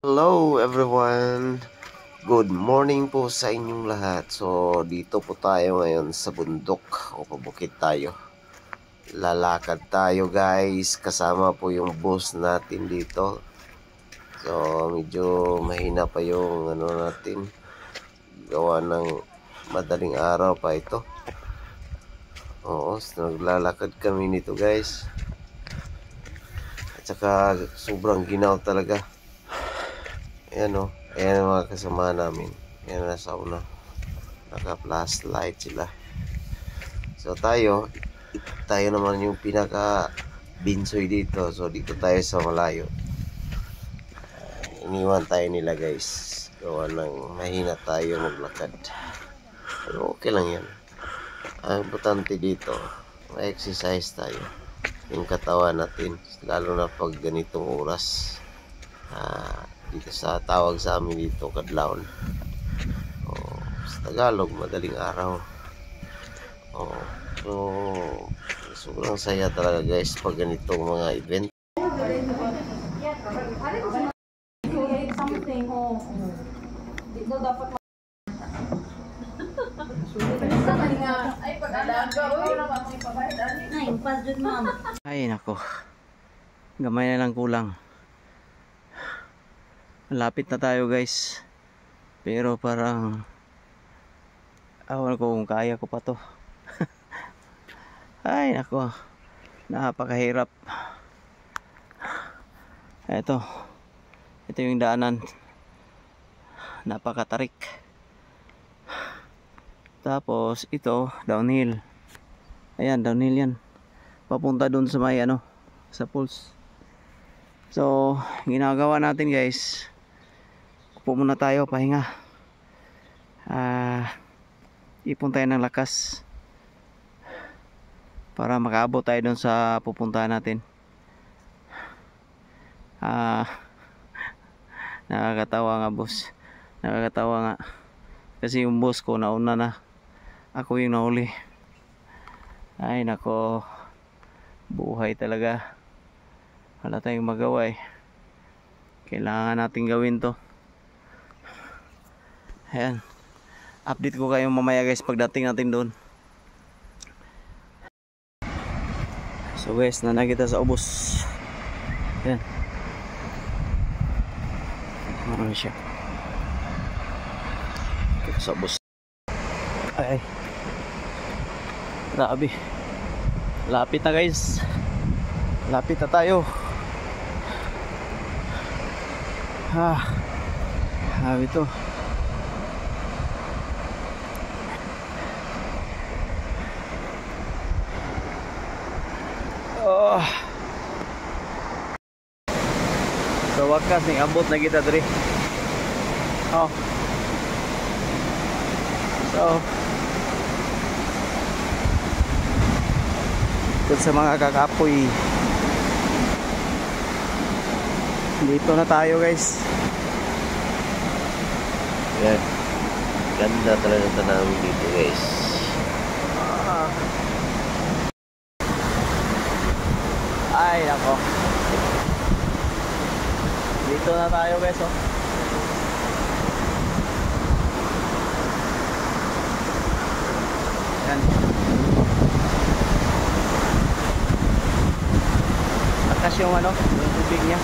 Hello everyone! Good morning po sa inyong lahat. So dito po tayo ngayon sa bundok o pabukid tayo. Lalakad tayo guys, kasama po yung boss natin dito. So medyo mahina pa yung natin. Gawa ng madaling araw pa ito. Oo, so naglalakad kami nito guys. At saka sobrang ginaw talaga. Ayan o, ayan ang mga kasama namin. Ayan nasa una, naka flashlight sila. So tayo naman yung pinaka binsoy dito. So dito tayo sa malayo. Iniwan tayo nila guys. Gawa ng mahina tayo maglakad. Pero okay lang yan. Ang importante dito, ma-exercise tayo yung katawan natin, lalo na pag ganitong oras. Dito sa tawag sa amin dito kadlawon, sa Tagalog madaling araw. So sobrang saya talaga guys pag ganitong mga event. Ay nako, gamay na lang kulang. Malapit na tayo guys, pero parang awan ko kung kaya ko pa to. Ay nako, napakahirap. Ito yung daanan, napakatarik. Tapos ito downhill. Ayan, downhill yan, papunta dun sa may sa pulse. So ginagawa natin guys, upo muna tayo, pahinga. Ipon tayo ng lakas para makaabot tayo dun sa pupuntahan natin. Nakakatawa nga boss, nakakatawa nga kasi yung boss ko nauna na, ako yung nahuli. Ay nako, buhay talaga, wala tayong magawa eh. Kailangan natin gawin to. Ayan, update ko kayo mamaya guys pagdating natin doon. So guys, nanakita sa ubos. Ayan, ano siya, kita sa ubos. Ay, grabe, lapit na guys, lapit na tayo. Grabe to. Sa wakas ning abot na kita diri. So kung sa mga kakapoy, dito na tayo guys. Yan, ganda talaga tanawin dito guys. Ay nako, dito na tayo guys. Yan, lakas yung yung tubig niya.